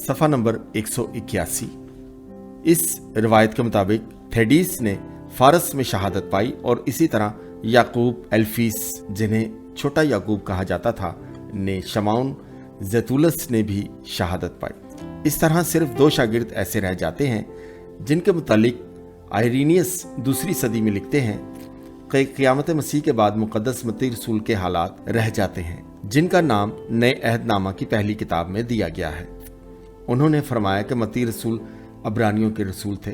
सफ़ा नंबर 181। इस रिवायत के मुताबिक थेडीस ने फारस में शहादत पाई और इसी तरह याकूब एल्फीस, जिन्हें छोटा याकूब कहा जाता था, ने शमाउन जैतुलस ने भी शहादत पाई। इस तरह सिर्फ 2 शागिर्द ऐसे रह जाते हैं जिनके मुतालिक आयरीनियस दूसरी सदी में लिखते हैं कि क़यामत मसीह के बाद मुक़द्दस मत्ती रसूल के हालात रह जाते हैं, जिनका नाम नए अहदनामा की पहली किताब में दिया गया है। उन्होंने फरमाया कि मत्ती रसूल अब्रानियों के रसूल थे।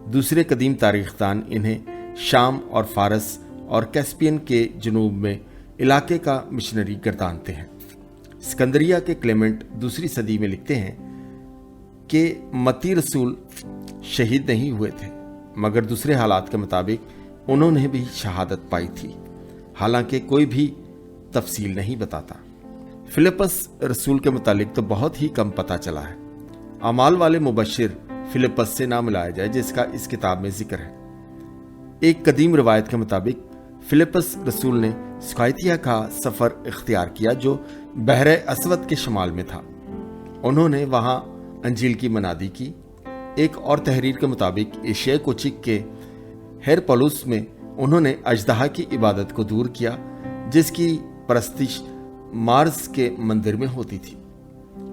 दूसरे कदीम तारीखदान इन्हें शाम और फारस और कैस्पियन के जनूब में इलाके का मिशनरी गर्दानते हैं। सिकंदरिया के क्लेमेंट दूसरी सदी में लिखते हैं कि मत्ती रसूल शहीद नहीं हुए थे, मगर दूसरे हालात के मुताबिक उन्होंने भी शहादत पाई थी, हालांकि कोई भी तफसील नहीं बताता। फिलिपस रसूल के मुतालिक तो बहुत ही कम पता चला है। अमाल वाले मुबशिर फिलिपस से ना मिलाया जाए, जिसका इस किताब में जिक्र है। एक कदीम रिवायत के मुताबिक फिलिपस रसूल ने स्काइतिया का सफ़र इख्तियार किया जो बहरे अस्वद के शमाल में था। उन्होंने वहाँ अंजील की मनादी की। एक और तहरीर के मुताबिक एशिया कोचिक के हेरपोलुस में उन्होंने अजदहा की इबादत को दूर किया, जिसकी परस्तिश मार्स के मंदिर में होती थी।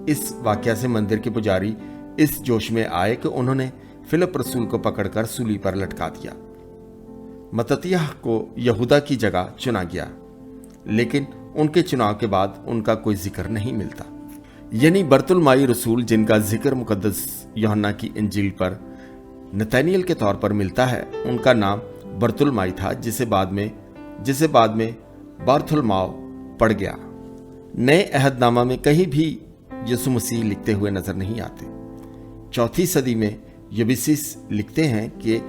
इस वाक़या से मंदिर के पुजारी इस जोश में आए कि उन्होंने फिलिप रसूल को पकड़कर सूली पर लटका दिया। मत्तियाह को यहूदा की जगह चुना गया, लेकिन उनके चुनाव के बाद उनका कोई जिक्र नहीं मिलता। यानी बर्तुलमाई रसूल, जिनका जिक्र मुकद्दस यूहन्ना की इंजील पर नतैनियल के तौर पर मिलता है, उनका नाम बर्तुलमाई था, जिसे बाद में बार्थुलमाओ पड़ गया। नए अहदनामा में कहीं भी यसु मसीह लिखते हुए नजर नहीं आते। 4वीं सदी में यूबिसिस लिखते हैं कि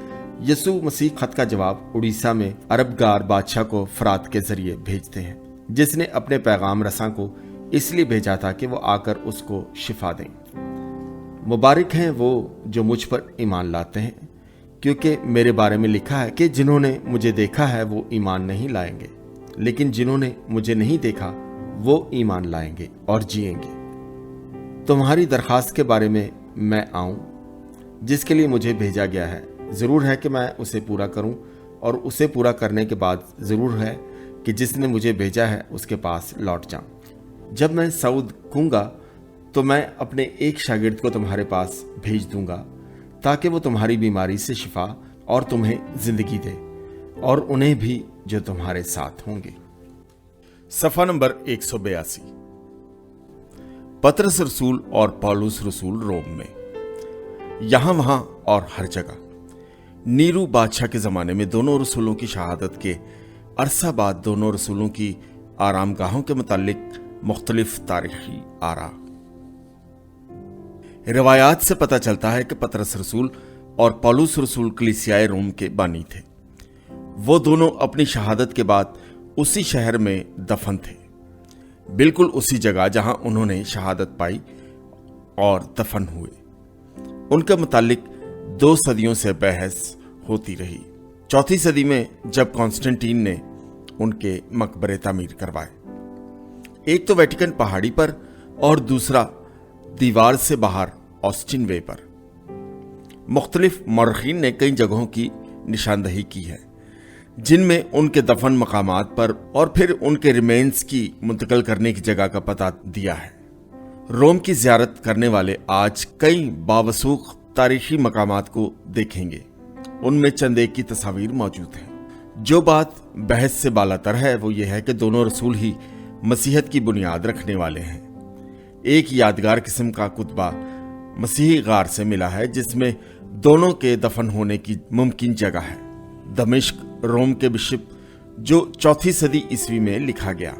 यसु मसीह खत का जवाब उड़ीसा में अरबगार बादशाह को फरात के जरिए भेजते हैं, जिसने अपने पैगाम रसां को इसलिए भेजा था कि वो आकर उसको शिफा दें। मुबारक हैं वो जो मुझ पर ईमान लाते हैं, क्योंकि मेरे बारे में लिखा है कि जिन्होंने मुझे देखा है वो ईमान नहीं लाएंगे, लेकिन जिन्होंने मुझे नहीं देखा वो ईमान लाएंगे और जिएंगे। तुम्हारी दरखास्त के बारे में मैं आऊं, जिसके लिए मुझे भेजा गया है। ज़रूर है कि मैं उसे पूरा करूं, और उसे पूरा करने के बाद ज़रूर है कि जिसने मुझे भेजा है उसके पास लौट जाऊं। जब मैं सऊद कहूँगा तो मैं अपने एक शागिर्द को तुम्हारे पास भेज दूंगा, ताकि वो तुम्हारी बीमारी से शिफा और तुम्हें जिंदगी दे, और उन्हें भी जो तुम्हारे साथ होंगे। सफ़ा नंबर 182। पतरस रसूल और पौलुस रसूल रोम में। यहां वहां और हर जगह नीरू बादशाह के ज़माने में दोनों रसूलों की शहादत के अरसा बाद दोनों रसूलों की आरामगाहों के मुतालिक मुख्तलिफ तारीखी आरा। रिवायात से पता चलता है कि पतरस रसूल और पौलुस रसूल कलीसियाए रोम के बानी थे। वो दोनों अपनी शहादत के बाद उसी शहर में दफन थे, बिल्कुल उसी जगह जहां उन्होंने शहादत पाई और दफन हुए। उनके मुतालिक 2 सदियों से बहस होती रही। 4वीं सदी में जब कॉन्स्टेंटीन ने उनके मकबरे तामीर करवाए, एक तो वेटिकन पहाड़ी पर और दूसरा दीवार से बाहर ऑस्टिन वे पर। मुख्तलिफ मौरखीन ने कई जगहों की निशानदही की है, जिनमें उनके दफन मकामात पर और फिर उनके रिमेन्स की मुंतकिल करने की जगह का पता दिया है। रोम की ज़ियारत करने वाले आज कई बावसूख तारीखी मकामात को देखेंगे। उनमें चंद एक की तस्वीर मौजूद हैं। जो बात बहस से बालातर है वो ये है कि दोनों रसूल ही मसीहत की बुनियाद रखने वाले हैं। एक यादगार किस्म का कुतबा मसीही गार से मिला है, जिसमें दोनों के दफन होने की मुमकिन जगह है। दमिश्क रोम के बिशप, जो 4वीं सदी ईस्वी में लिखा गया।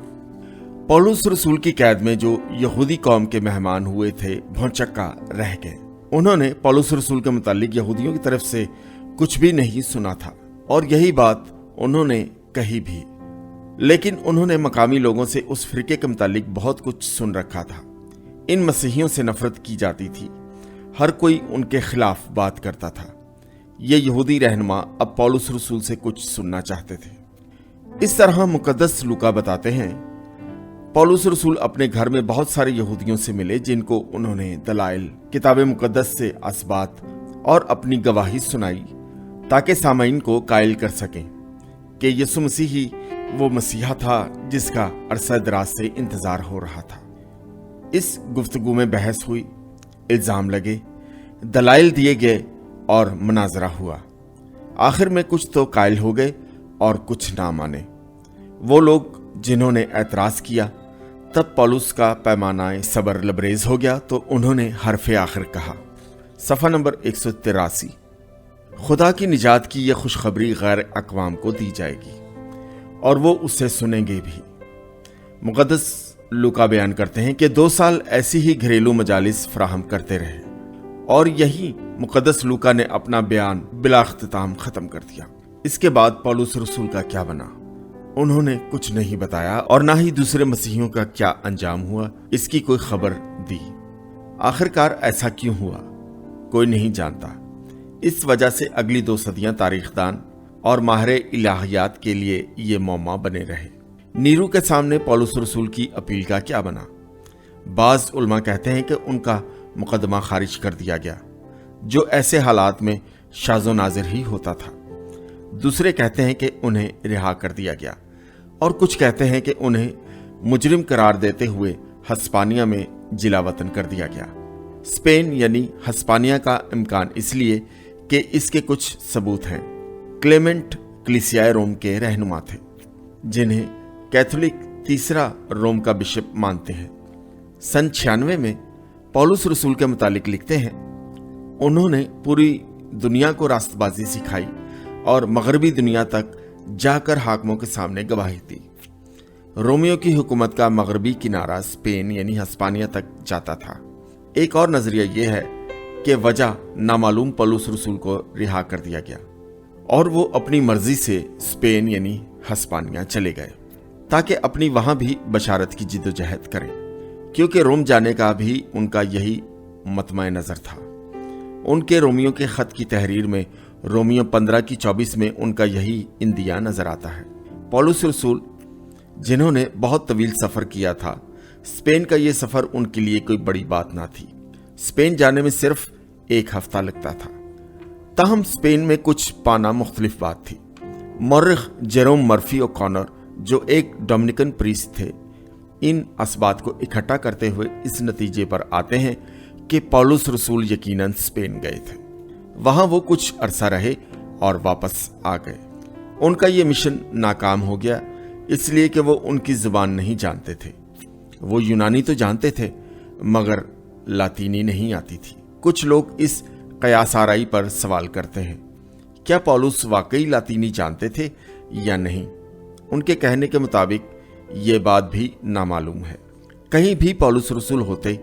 पौलुस रसूल की कैद में जो यहूदी कौम के मेहमान हुए थे भौचक्का रह गए। उन्होंने पौलुस रसूल के मुतालिक यहूदियों की तरफ से कुछ भी नहीं सुना था, और यही बात उन्होंने कही भी। लेकिन उन्होंने मकामी लोगों से उस फिरके के मुतालिक बहुत कुछ सुन रखा था। इन मसीहियों से नफरत की जाती थी, हर कोई उनके खिलाफ बात करता था। ये यहूदी रहनुमा अब पौलुस रसूल से कुछ सुनना चाहते थे। इस तरह मुकद्दस लूका बताते हैं पौलुस रसूल अपने घर में बहुत सारे यहूदियों से मिले, जिनको उन्होंने दलाइल, किताब मुकद्दस से असबात और अपनी गवाही सुनाई, ताकि सामाइन को कायल कर सकें कि यीशु मसीह ही वो मसीहा था जिसका अरसा दराज से इंतजार हो रहा था। इस गुफ्तगू में बहस हुई, इल्जाम लगे, दलाइल दिए गए और मुनाजरा हुआ। आखिर में कुछ तो कायल हो गए और कुछ ना माने। वो लोग जिन्होंने एतराज किया, तब पौलुस का पैमाना सबर लबरेज हो गया, तो उन्होंने हरफे आखिर कहा। सफ़ा नंबर 183। खुदा की निजात की यह खुशखबरी गैर अक़वाम को दी जाएगी और वो उससे सुनेंगे भी। मुक़द्दस लूका बयान करते हैं कि 2 साल ऐसी ही घरेलू मजालिस फराहम करते रहे और यही मुक़द्दस लूका ने अपना बयान बिला इख्तिताम ख़त्म कर दिया। इसके बाद पौलुस रसूल का क्या बना, उन्होंने कुछ नहीं बताया और ना ही दूसरे मसीहियों का क्या अंजाम हुआ, इसकी कोई खबर दी। आखिरकार ऐसा क्यों हुआ, कोई नहीं जानता। इस वजह से अगली 2 सदियां तारीखदान और माहिर इलाहियात के लिए ये मौमा बने रहे। नीरू के सामने पौलुस रसूल की अपील का क्या बना? बाज़ उलमा कहते हैं कि उनका मुकदमा खारिज कर दिया गया, जो ऐसे हालात में शाज़ो नाज़िर ही होता था। दूसरे कहते हैं कि उन्हें रिहा कर दिया गया और कुछ कहते हैं कि उन्हें मुजरिम करार देते हुए हस्पानिया में जिला वतन कर दिया गया। स्पेन यानी हस्पानिया का इम्कान इसलिए कि इसके कुछ सबूत हैं। क्लेमेंट कलीसिया रोम के रहनुमा थे, जिन्हें कैथोलिक तीसरा रोम का बिशप मानते हैं। सन 96 में पौलुस रसूल के मुतालिक लिखते हैं, उन्होंने पूरी दुनिया को रास्तबाजी सिखाई और मगरबी दुनिया तक जाकर हाकिमों के सामने गवाही दी। रोमियो की हुकूमत का मगरबी किनारा स्पेन यानी हस्पानिया तक जाता था। एक और नजरिया यह है कि वजह नामालूम पौलुस रसूल को रिहा कर दिया गया और वो अपनी मर्जी से स्पेन यानी हस्पानिया चले गए, ताकि अपनी वहां भी बशारत की जिद्दोजहद करें, क्योंकि रोम जाने का भी उनका यही मतमा नजर था। उनके रोमियो के खत की तहरीर में रोमियो 15 की 24 में उनका यही इंदिया नजर आता है। पौलुस रसूल, जिन्होंने बहुत तवील सफर किया था, स्पेन का यह सफर उनके लिए कोई बड़ी बात ना थी। स्पेन जाने में सिर्फ 1 हफ्ता लगता था। ताहम स्पेन में कुछ पाना मुख्तलिफ बात थी। मौर्रिख जेरोम मर्फी ओकॉनर, जो एक डोमिनिकन प्रीस्ट थे, इन असबात को इकट्ठा करते हुए इस नतीजे पर आते हैं कि पौलुस रसूल यकीनन स्पेन गए थे। वहां वो कुछ अरसा रहे और वापस आ गए। उनका ये मिशन नाकाम हो गया, इसलिए कि वो उनकी जुबान नहीं जानते थे। वो यूनानी तो जानते थे, मगर लातीनी नहीं आती थी। कुछ लोग इस कयास आराई पर सवाल करते हैं, क्या पौलुस वाकई लातीनी जानते थे या नहीं? उनके कहने के मुताबिक ये बात भी नामालूम है। कहीं भी पौलुस रसूल होते,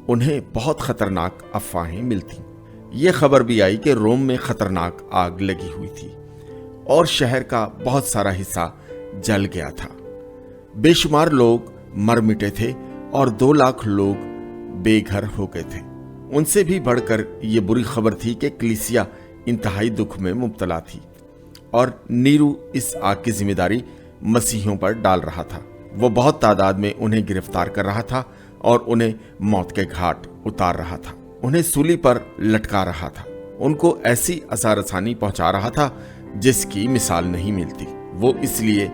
उन्हें बहुत खतरनाक अफवाहें मिलती। ये खबर भी आई कि रोम में खतरनाक आग लगी हुई थी और शहर का बहुत सारा हिस्सा जल गया था। बेशुमार लोग मर मिटे थे और 2 लाख लोग बेघर हो गए थे। उनसे भी बढ़कर ये बुरी खबर थी कि कलीसिया इंतहाई दुख में मुब्तला थी और नीरू इस आग की जिम्मेदारी मसीहियों पर डाल रहा था। वो बहुत तादाद में उन्हें गिरफ्तार कर रहा था और उन्हें मौत के घाट उतार रहा था। उन्हें सूली पर लटका रहा था। उनको ऐसी असारसानी पहुंचा रहा था जिसकी मिसाल नहीं मिलती। वो इसलिए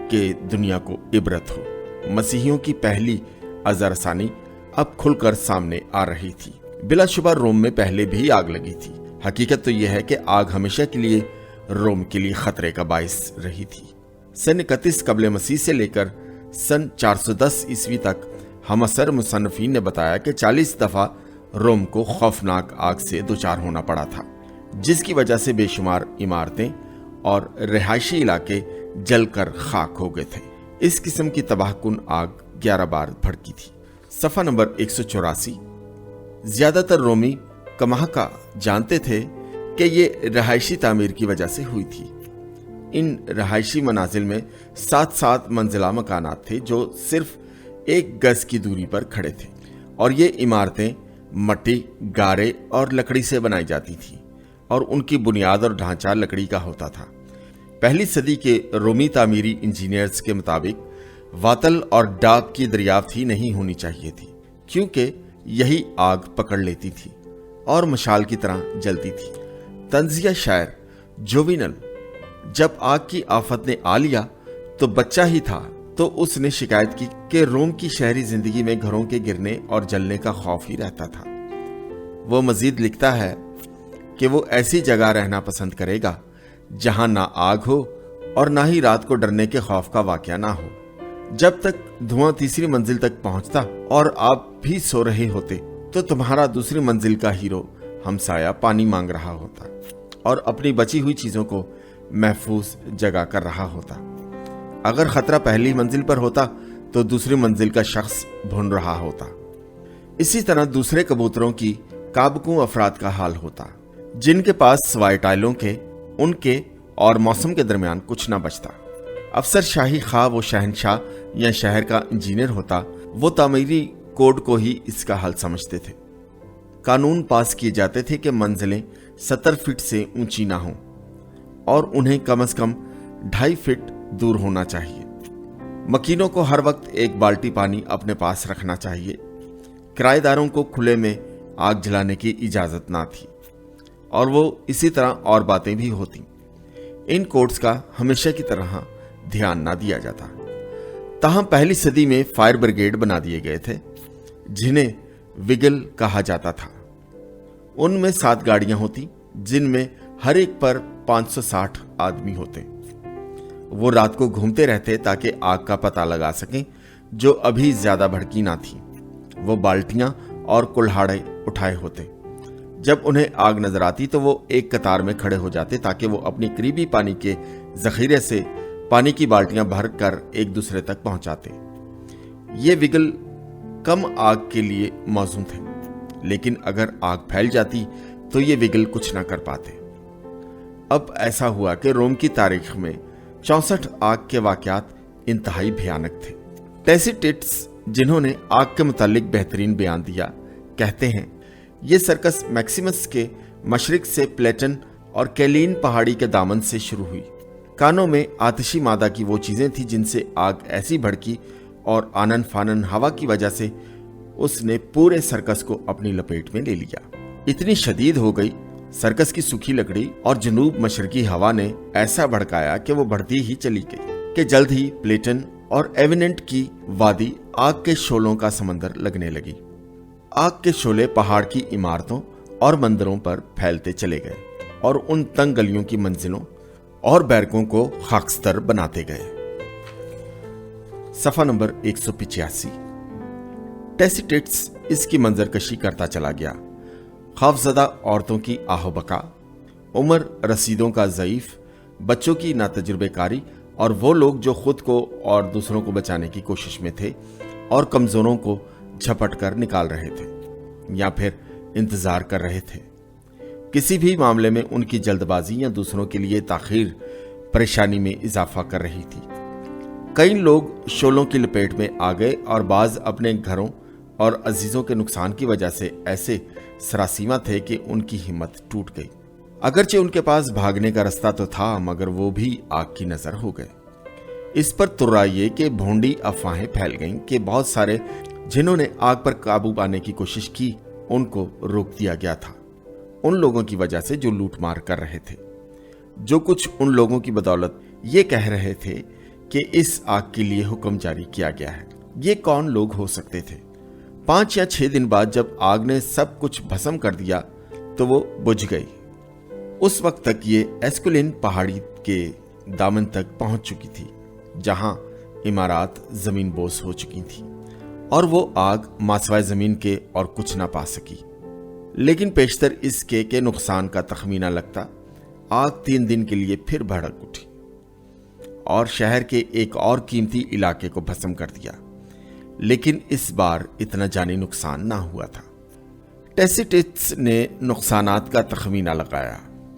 कि दुनिया को इबरत हो। मसीहियों की पहली अज़रसानी अब खुलकर सामने आ रही थी। बिलाशुबा रोम में पहले भी आग लगी थी। हकीकत तो यह है कि आग हमेशा के लिए रोम के लिए खतरे का बाइस रही थी। सन 31 कबल मसीह से लेकर सन 410 ईस्वी तक हमअसर मुसन्नफीन ने बताया कि 40 दफा रोम को खौफनाक आग से दुचार होना पड़ा था, जिसकी वजह से बेशुमार इमारतें और रिहायशी इलाके जलकर खाक हो गए थे। इस किस्म की तबाहकुन आग 11 बार भड़की थी। सफ़ा नंबर 184। ज्यादातर रोमी कमाहका जानते थे कि ये रहायशी तामीर की वजह से हुई थी। इन रहायशी मनाजिल में 7-7 मंजिला मकानात थे जो सिर्फ 1 गज की दूरी पर खड़े थे और ये इमारतें मट्टी, गारे और लकड़ी से बनाई जाती थी और उनकी बुनियाद और ढांचा लकड़ी का होता था। पहली सदी के रोमी तामीरी इंजीनियर्स के मुताबिक واتل اور ڈاک کی دریافت ہی نہیں ہونی چاہیے تھی، کیونکہ یہی آگ پکڑ لیتی تھی اور مشال کی طرح جلتی تھی۔ طنزیہ شاعر جووینل جب آگ کی آفت نے آ لیا تو بچہ ہی تھا، تو اس نے شکایت کی کہ روم کی شہری زندگی میں گھروں کے گرنے اور جلنے کا خوف ہی رہتا تھا۔ وہ مزید لکھتا ہے کہ وہ ایسی جگہ رہنا پسند کرے گا جہاں نہ آگ ہو اور نہ ہی رات کو ڈرنے کے خوف کا واقعہ نہ ہو۔ جب تک دھواں تیسری منزل تک پہنچتا اور آپ بھی سو رہے ہوتے تو تمہارا دوسری منزل کا ہیرو ہمسایہ پانی مانگ رہا ہوتا اور اپنی بچی ہوئی چیزوں کو محفوظ جگہ کر رہا ہوتا۔ اگر خطرہ پہلی منزل پر ہوتا تو دوسری منزل کا شخص بھون رہا ہوتا۔ اسی طرح دوسرے کبوتروں کی کابکوں افراد کا حال ہوتا، جن کے پاس سوائے ٹائلوں کے، ان کے اور موسم کے درمیان کچھ نہ بچتا۔ افسر شاہی خواہ وہ شہنشاہ یا شہر کا انجینئر ہوتا، وہ تعمیری کوڈ کو ہی اس کا حل سمجھتے تھے۔ قانون پاس کیے جاتے تھے کہ منزلیں 70 فٹ سے اونچی نہ ہوں اور انہیں کم از کم 2.5 فٹ دور ہونا چاہیے۔ مکینوں کو ہر وقت ایک بالٹی پانی اپنے پاس رکھنا چاہیے۔ کرایہ داروں کو کھلے میں آگ جلانے کی اجازت نہ تھی، اور وہ اسی طرح اور باتیں بھی ہوتی۔ ان کوڈز کا ہمیشہ کی طرح دھیان نہ دیا جاتا۔ تاہم پہلی صدی میں فائر بریگیڈ بنا دیے گئے تھے، جنہیں وگل کہا جاتا تھا۔ ان میں 7 گاڑیاں ہوتی، جن میں ہر ایک پر 560 آدمی ہوتے۔ وہ رات کو گھومتے رہتے تاکہ آگ کا پتہ لگا سکیں، جو ابھی زیادہ بھڑکی نہ تھی۔ وہ بالٹیاں اور کلہاڑے اٹھائے ہوتے۔ جب انہیں آگ نظر آتی تو وہ ایک قطار میں کھڑے ہو جاتے تاکہ وہ اپنی قریبی پانی کے ذخیرے سے پانی کی بالٹیاں بھر کر ایک دوسرے تک پہنچاتے۔ یہ وگل کم آگ کے لیے موزوں تھے، لیکن اگر آگ پھیل جاتی تو یہ وگل کچھ نہ کر پاتے۔ اب ایسا ہوا کہ روم کی تاریخ میں 64 آگ کے واقعات انتہائی بھیانک تھے۔ ٹیسیٹیٹس، جنہوں نے آگ کے متعلق بہترین بیان دیا، کہتے ہیں یہ سرکس میکسیمس کے مشرق سے پلیٹن اور کیلین پہاڑی کے دامن سے شروع ہوئی۔ کانوں میں آتشی مادہ کی وہ چیزیں تھیں جن سے آگ ایسی بھڑکی اور آنن فانن ہوا کی وجہ سے اس نے پورے سرکس کو اپنی لپیٹ میں لے لیا۔ اتنی شدید ہو گئی سرکس کی سوکھی لکڑی اور جنوب مشرقی ہوا نے ایسا بھڑکایا کہ وہ بڑھتی ہی چلی گئی کہ جلد ہی پلیٹن اور ایوننٹ کی وادی آگ کے شعلوں کا سمندر لگنے لگی۔ آگ کے شعلے پہاڑ کی عمارتوں اور مندروں پر پھیلتے چلے گئے اور ان تنگ گلیوں کی منزلوں اور بیرکوں کو خاکستر بناتے گئے۔ صفحہ نمبر 185۔ ٹیسیٹیٹس اس کی منظر کشی کرتا چلا گیا۔ خوفزدہ عورتوں کی آہ و بکا، عمر رسیدوں کا ضعیف، بچوں کی ناتجربے کاری اور وہ لوگ جو خود کو اور دوسروں کو بچانے کی کوشش میں تھے اور کمزوروں کو جھپٹ کر نکال رہے تھے یا پھر انتظار کر رہے تھے۔ کسی بھی معاملے میں ان کی جلد بازی یا دوسروں کے لیے تاخیر پریشانی میں اضافہ کر رہی تھی۔ کئی لوگ شعلوں کی لپیٹ میں آ گئے اور بعض اپنے گھروں اور عزیزوں کے نقصان کی وجہ سے ایسے سراسیمہ تھے کہ ان کی ہمت ٹوٹ گئی۔ اگرچہ ان کے پاس بھاگنے کا رستہ تو تھا، مگر وہ بھی آگ کی نظر ہو گئے۔ اس پر ترا یہ کہ بھونڈی افواہیں پھیل گئیں کہ بہت سارے جنہوں نے آگ پر قابو پانے کی کوشش کی ان کو روک دیا گیا تھا، ان لوگوں کی وجہ سے جو لوٹ مار کر رہے تھے، جو کچھ ان لوگوں کی بدولت یہ کہہ رہے تھے کہ اس آگ کے لیے حکم جاری کیا گیا ہے۔ یہ کون لوگ ہو سکتے تھے؟ 5 یا 6 دن بعد جب آگ نے سب کچھ بھسم کر دیا تو وہ بجھ گئی۔ اس وقت تک یہ ایسکولین پہاڑی کے دامن تک پہنچ چکی تھی، جہاں عمارات زمین بوس ہو چکی تھی، اور وہ آگ ماسوائے زمین کے اور کچھ نہ پا سکی۔ لیکن پیشتر اس کے کہ نقصان کا تخمینہ لگتا، آگ 3 دن کے لیے پھر بھڑک اٹھی اور شہر کے ایک اور قیمتی علاقے کو بھسم کر دیا، لیکن اس بار اتنا جانی نقصان نہ ہوا تھا۔ ٹیسیٹیٹس نے نقصانات کا تخمینہ لگایا۔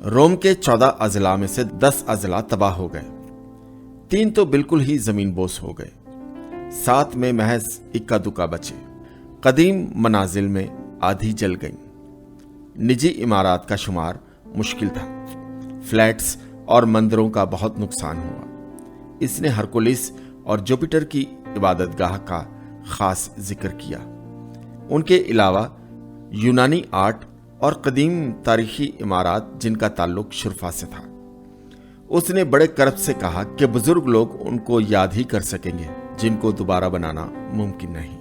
روم کے 14 اضلاع میں سے 10 اضلاع تباہ ہو گئے، 3 تو بالکل ہی زمین بوس ہو گئے، 7 میں محض اکا دکا بچے۔ قدیم منازل میں آدھی جل گئیں۔ نجی عمارات کا شمار مشکل تھا۔ فلیٹس اور مندروں کا بہت نقصان ہوا۔ اس نے ہرکولس اور جوپیٹر کی इबादत गाह का खास जिक्र किया। उनके अलावा यूनानी आर्ट और कदीम तारीखी इमारत जिनका ताल्लुक शुरफा से था। उसने बड़े करब से कहा कि बुजुर्ग लोग उनको याद ही कर सकेंगे जिनको दोबारा बनाना मुमकिन नहीं।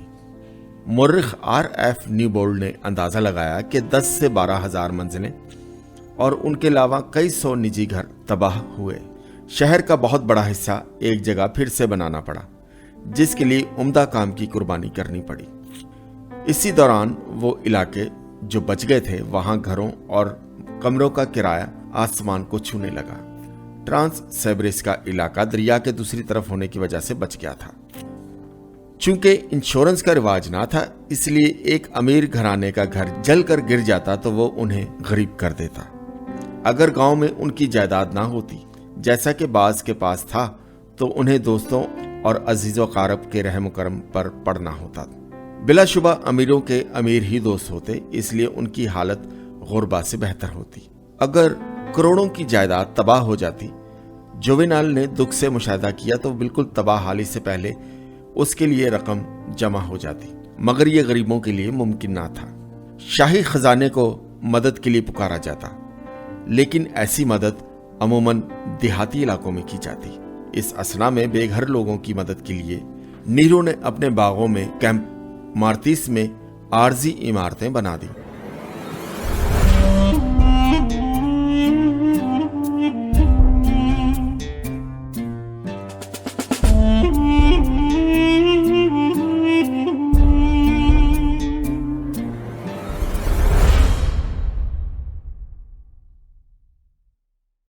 मुर्रिख R.F. न्यूबोल्ड ने अंदाजा लगाया कि 10 से 12,000 मंजिलें और उनके अलावा कई सौ निजी घर तबाह हुए। शहर का बहुत बड़ा हिस्सा एक जगह फिर से बनाना पड़ा, जिसके लिए उम्दा काम की कुर्बानी करनी पड़ी। इसी दौरान वो इलाके जो बच गए थे, वहां घरों और कमरों का किराया आसमान को छूने लगा। ट्रांस सेब्रिस का इलाका दरिया के दूसरी तरफ होने की वजह से बच गया था। चूंकि इंश्योरेंस का रिवाज ना था, इसलिए एक अमीर घराने का घर जलकर गिर जाता तो वो उन्हें गरीब कर देता। अगर गांव में उनकी जायदाद ना होती, जैसा कि बाज के पास था, तो उन्हें दोस्तों और अजीजों कारब के रहम करम पर पड़ना होता। बिलाशुबा अमीरों के अमीर ही दोस्त होते, इसलिए उनकी हालत गुरबा से बेहतर होती। अगर करोड़ों की जायदाद तबाह हो जाती, जुवेनाल ने दुख से मुशाहिदा किया, तो बिल्कुल तबाह हाली से पहले उसके लिए रकम जमा हो जाती, मगर यह गरीबों के लिए मुमकिन ना था। शाही खजाने को मदद के लिए पुकारा जाता, लेकिन ऐसी मदद अमूमन देहाती इलाकों में की जाती। इस असना में बेघर लोगों की मदद के लिए नीरो ने अपने बागों में कैंप मार्तिस में आरजी इमारतें बना दी।